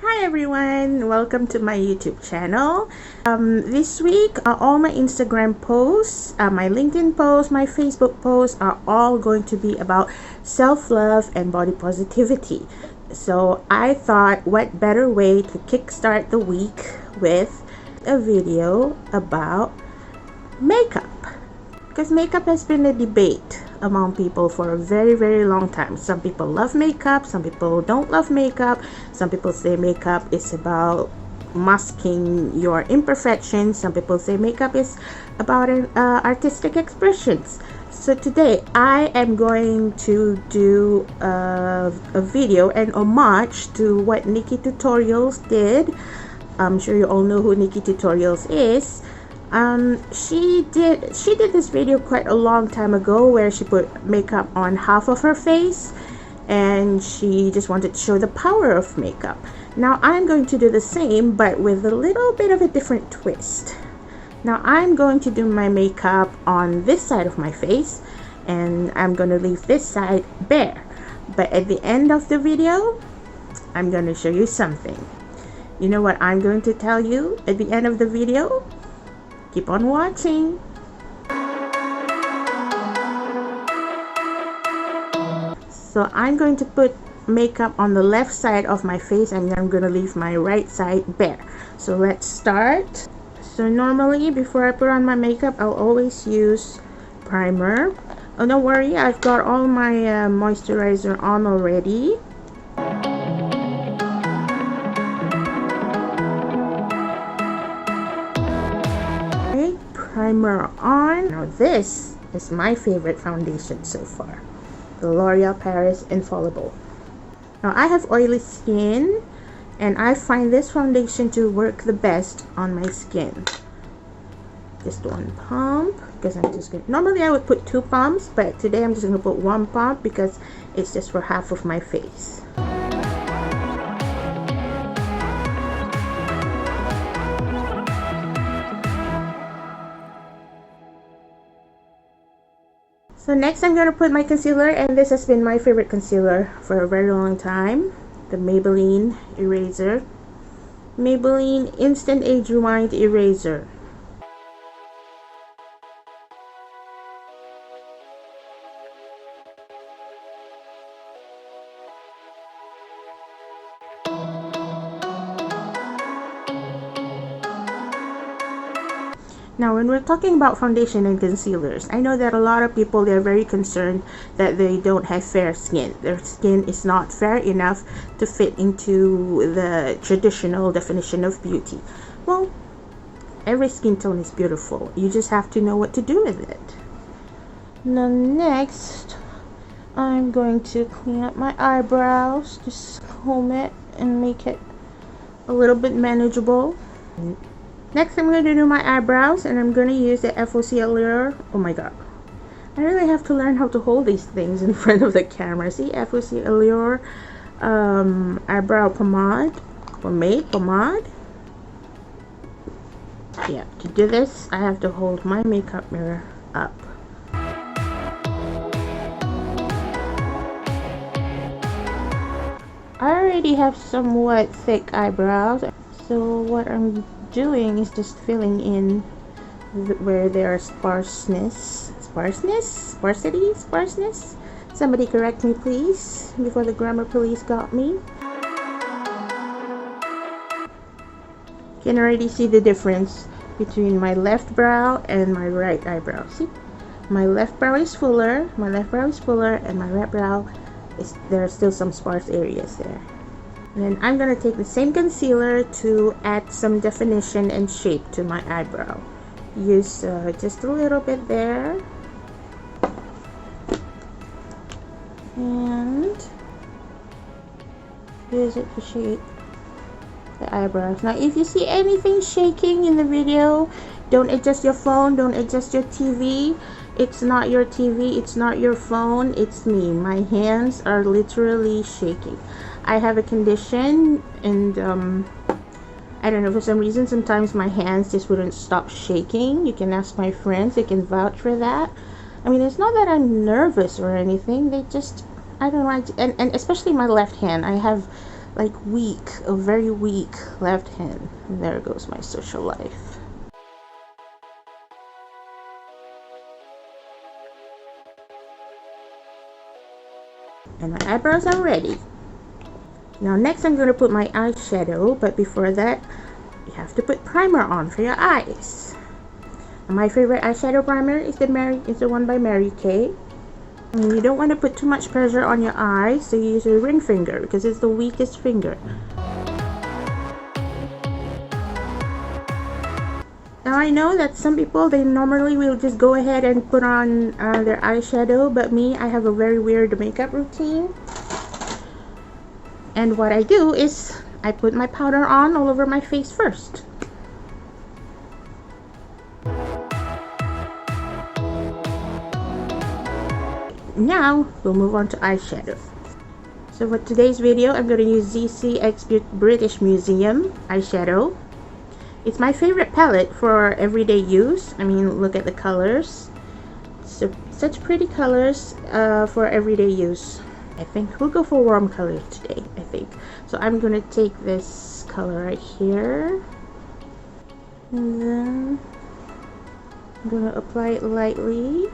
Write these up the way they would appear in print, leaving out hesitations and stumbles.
Hi everyone, welcome to my YouTube channel. This week all my Instagram posts, my LinkedIn posts, my Facebook posts are all going to be about self-love and body positivity. So I thought, what better way to kickstart the week with a video about makeup, because makeup has been a debate among people for a very long time. Some people love makeup, some people don't love makeup. Some people say makeup is about masking your imperfections. Some people say makeup is about artistic expressions. So today I am going to do a video, an homage to what Nikki Tutorials did. I'm sure you all know who Nikki Tutorials is. She did this video quite a long time ago where she put makeup on half of her face and she just wanted to show the power of makeup. Now I'm going to do the same but with a little bit of a different twist. Now I'm going to do my makeup on this side of my face and I'm going to leave this side bare. But at the end of the video, I'm going to show you something. You know what I'm going to tell you at the end of the video? Keep on watching. So I'm going to put makeup on the left side of my face and I'm going to leave my right side bare. So let's start. So normally before I put on my makeup, I'll always use primer. Oh, don't worry, I've got all my moisturizer on already. Primer on. Now this is my favorite foundation so far, the L'Oreal Paris Infallible. Now I have oily skin and I find this foundation to work the best on my skin. Just one pump, because I'm just going to, normally I would put 2 pumps, but today I'm just going to put 1 pump because it's just for half of my face. So next I'm going to put my concealer, and this has been my favorite concealer for a very long time. The Maybelline Eraser. Maybelline Instant Age Rewind Eraser. Now when we're talking about foundation and concealers, I know that a lot of people, they're very concerned that they don't have fair skin. Their skin is not fair enough to fit into the traditional definition of beauty. Well, every skin tone is beautiful. You just have to know what to do with it. Now next, I'm going to clean up my eyebrows. Just comb it and make it a little bit manageable. Next, I'm going to do my eyebrows, and I'm going to use the FOC Allure. Oh my god, I really have to learn how to hold these things in front of the camera. See, FOC Allure eyebrow pomade. Yeah, to do this, I have to hold my makeup mirror up. I already have somewhat thick eyebrows, so what I'm doing is just filling in where there are sparseness. Somebody correct me please before the grammar police got me. You can already see the difference between my left brow and my right eyebrow. See, my left brow is fuller, and my right brow is, there are still some sparse areas there. And then I'm going to take the same concealer to add some definition and shape to my eyebrow. Use just a little bit there. And use it to shape the eyebrows. Now if you see anything shaking in the video, don't adjust your phone, don't adjust your TV. It's not your TV, it's not your phone, it's me. My hands are literally shaking. I have a condition, and I don't know, for some reason sometimes my hands just wouldn't stop shaking. You can ask my friends, they can vouch for that. I mean, it's not that I'm nervous or anything, they just, I don't know, and especially my left hand. I have like weak, a very weak left hand. And there goes my social life. And my eyebrows are ready. Now next I'm going to put my eyeshadow, but before that you have to put primer on for your eyes. And my favorite eyeshadow primer is the one by Mary Kay. And you don't want to put too much pressure on your eyes, so you use your ring finger because it's the weakest finger. Now I know that some people, they normally will just go ahead and put on their eyeshadow, but me, I have a very weird makeup routine. And what I do is I put my powder on all over my face first. Now we'll move on to eyeshadow. So for today's video, I'm going to use ZCX British Museum eyeshadow. It's my favorite palette for everyday use. I mean, look at the colors. So such pretty colors for everyday use. I think we'll go for warm colors today, I think. So I'm going to take this color right here. And then I'm going to apply it lightly.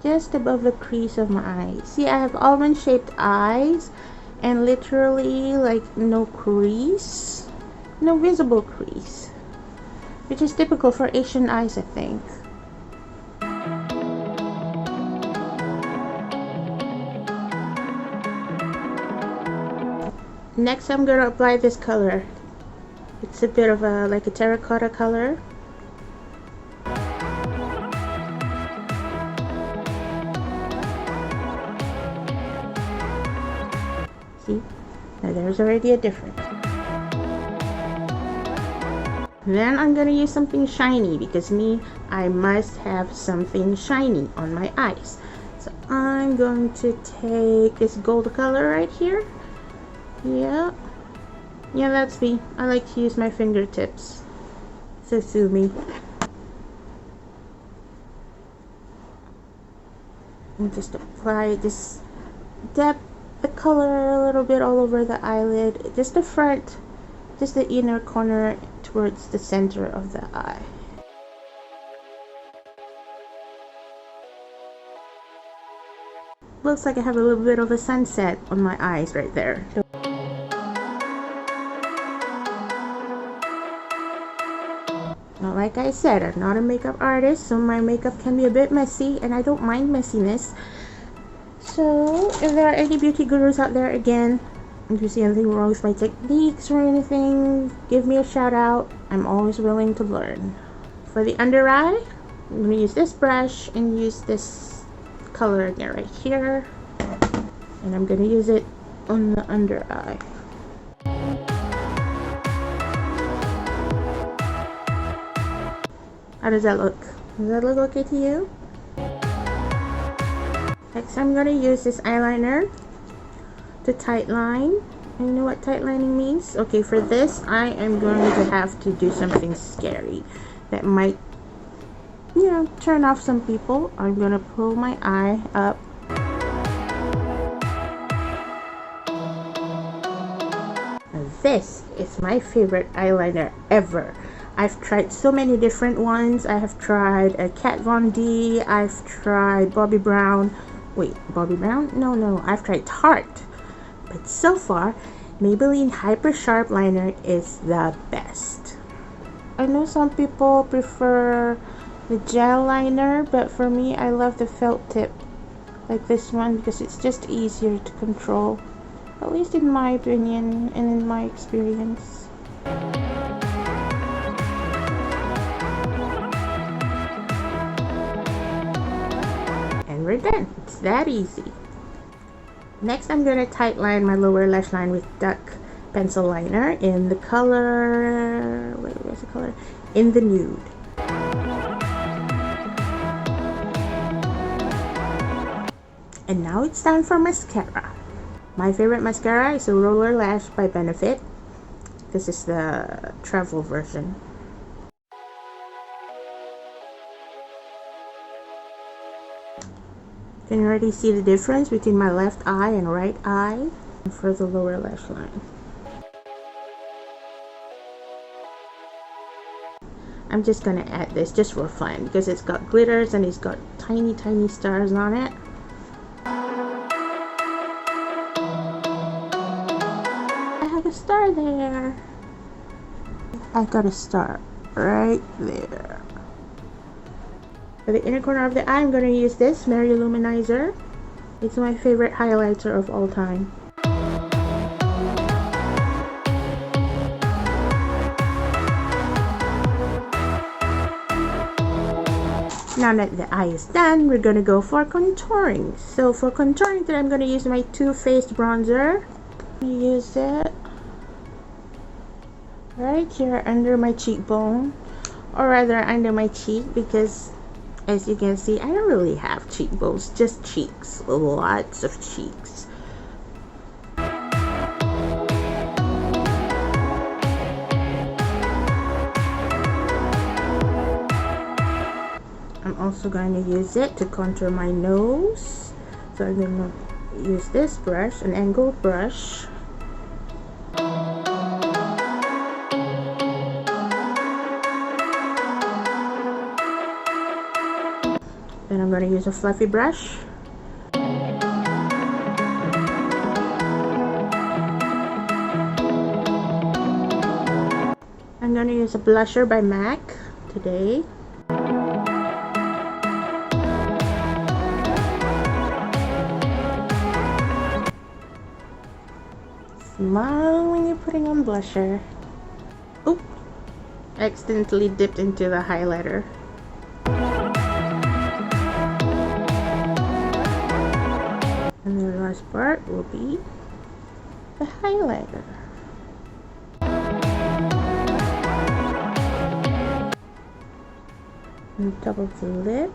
Just above the crease of my eyes. See, I have almond shaped eyes and literally like no crease. No visible crease. Which is typical for Asian eyes, I think. Next, I'm going to apply this color. It's a bit of a like a terracotta color. See? Now there's already a difference. Then I'm going to use something shiny because me, I must have something shiny on my eyes. So I'm going to take this gold color right here. Yeah, that's me. I like to use my fingertips. So sue me. And just apply this, dab the color a little bit all over the eyelid. Just the front, just the inner corner towards the center of the eye. Looks like I have a little bit of a sunset on my eyes right there. Now, like I said, I'm not a makeup artist, so my makeup can be a bit messy, and I don't mind messiness. So, if there are any beauty gurus out there, again, if you see anything wrong with my techniques or anything, give me a shout out. I'm always willing to learn. For the under eye, I'm going to use this brush and use this color again right here. And I'm going to use it on the under eye. How does that look? Does that look okay to you? Next, I'm going to use this eyeliner to tight line. And you know what tight lining means? Okay, for this, I am going to have to do something scary that might, you know, turn off some people. I'm going to pull my eye up. This is my favorite eyeliner ever. I've tried so many different ones. I have tried a Kat Von D. I've tried Bobbi Brown. Wait, Bobbi Brown? No. I've tried Tarte. But so far, Maybelline Hyper Sharp Liner is the best. I know some people prefer the gel liner, but for me, I love the felt tip. Like this one because it's just easier to control. At least in my opinion and in my experience. And we're done. It's that easy. Next, I'm going to tight line my lower lash line with Duck Pencil Liner in the color... Wait, where's the color? In the Nude. And now it's time for mascara. My favorite mascara is a Roller Lash by Benefit. This is the travel version. You can already see the difference between my left eye and right eye. for the lower lash line. I'm just gonna add this just for fun because it's got glitters and it's got tiny stars on it. I have a star there. I got a star right there. For the inner corner of the eye, I'm going to use this Mary Luminizer. It's my favorite highlighter of all time. Now that the eye is done, we're going to go for contouring. So for contouring today, I'm going to use my Too Faced bronzer. Use it right here under my cheekbone, or rather under my cheek, because as you can see, I don't really have cheekbones, just cheeks, lots of cheeks. I'm also going to use it to contour my nose. So I'm going to use this brush, an angled brush. And I'm going to use a fluffy brush. I'm going to use a blusher by MAC today. Smile when you're putting on blusher. Oop! Accidentally dipped into the highlighter. And the last part will be the highlighter. On top of the lip.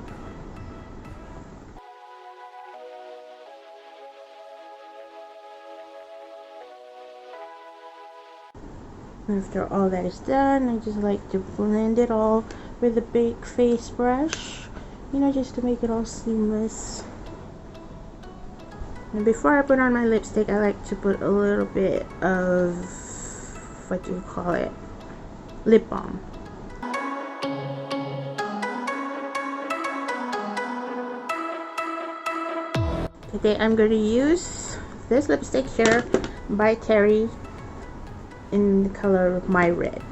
After all that is done, I just like to blend it all with a big face brush, you know, just to make it all seamless. And before I put on my lipstick, I like to put a little bit of, what do you call it, lip balm. Today I'm going to use this lipstick here by Terry in the color of My Red.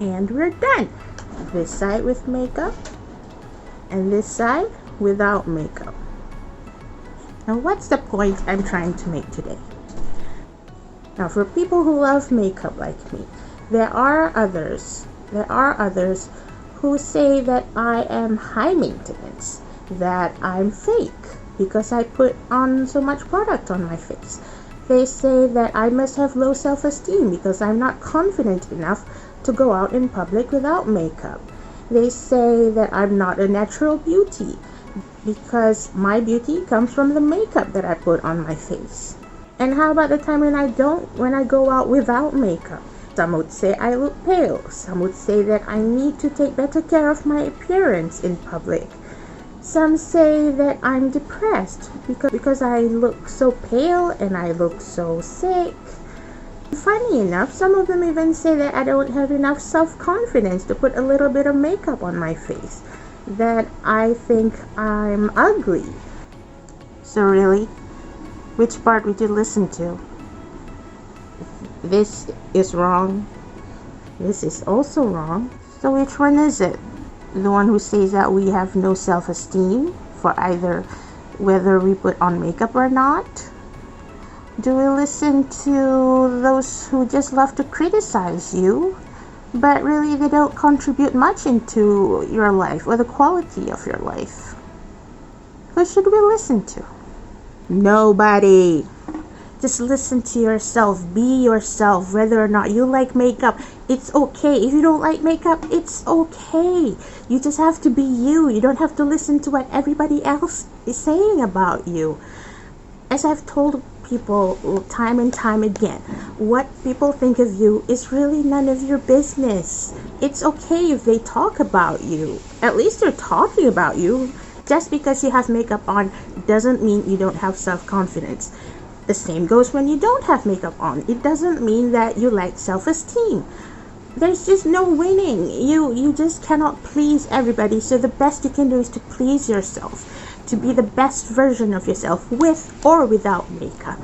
And we're done. This side with makeup and this side without makeup. Now what's the point I'm trying to make today? Now for people who love makeup like me, there are others who say that I am high maintenance, that I'm fake because I put on so much product on my face. They say that I must have low self-esteem because I'm not confident enough to go out in public without makeup. They say that I'm not a natural beauty because my beauty comes from the makeup that I put on my face. And how about the time when I go out without makeup? Some would say I look pale. Some would say that I need to take better care of my appearance in public. Some say that I'm depressed because I look so pale and I look so sick. Funny enough, some of them even say that I don't have enough self-confidence to put a little bit of makeup on my face, that I think I'm ugly. So really, which part would you listen to? This is wrong. This is also wrong. So which one is it? The one who says that we have no self-esteem for either whether we put on makeup or not? Do we listen to those who just love to criticize you, but really they don't contribute much into your life or the quality of your life? Who should we listen to? Nobody. Just listen to yourself. Be yourself. Whether or not you like makeup, it's okay. If you don't like makeup, it's okay. You just have to be you. You don't have to listen to what everybody else is saying about you. As I've told people time and time again, what people think of you is really none of your business. It's okay if they talk about you. At least they're talking about you. Just because you have makeup on doesn't mean you don't have self-confidence. The same goes when you don't have makeup on. It doesn't mean that you lack self-esteem. There's just no winning. You just cannot please everybody. So the best you can do is to please yourself, to be the best version of yourself with or without makeup.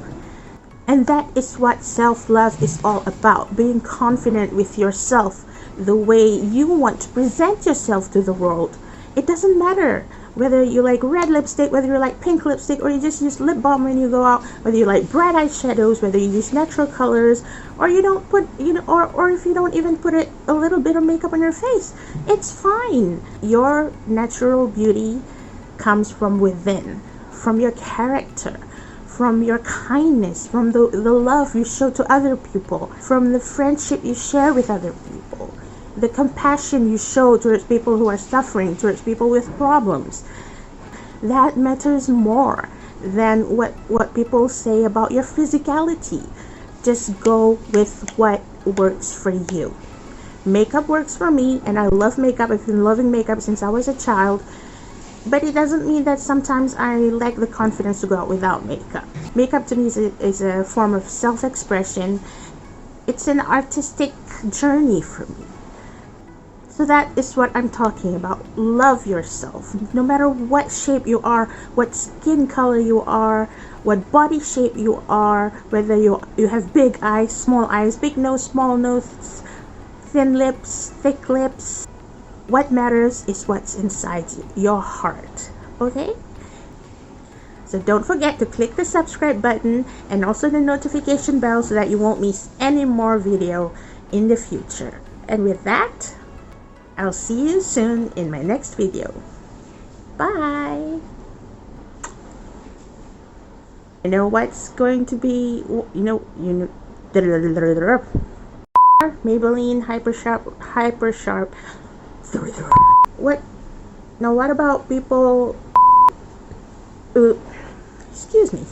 And that is what self-love is all about. Being confident with yourself, the way you want to present yourself to the world. It doesn't matter whether you like red lipstick, whether you like pink lipstick, or you just use lip balm when you go out, whether you like bright eyeshadows, whether you use natural colors, or you don't put, or if you don't even put a little bit of makeup on your face. It's fine. Your natural beauty comes from within, from your character, from your kindness, from the love you show to other people, from the friendship you share with other people, the compassion you show towards people who are suffering, towards people with problems. That matters more than what people say about your physicality. Just go with what works for you. Makeup works for me, and I love makeup. I've been loving makeup since I was a child. But it doesn't mean that sometimes I lack the confidence to go out without makeup. Makeup to me is a form of self-expression. It's an artistic journey for me. So that is what I'm talking about. Love yourself. No matter what shape you are, what skin color you are, what body shape you are, whether you have big eyes, small eyes, big nose, small nose, thin lips, thick lips. What matters is what's inside you, your heart. Okay? So don't forget to click the subscribe button and also the notification bell so that you won't miss any more video in the future. And with that, I'll see you soon in my next video. Bye! You know what's going to be, Maybelline Hyper Sharp. What? Now what about people? Excuse me.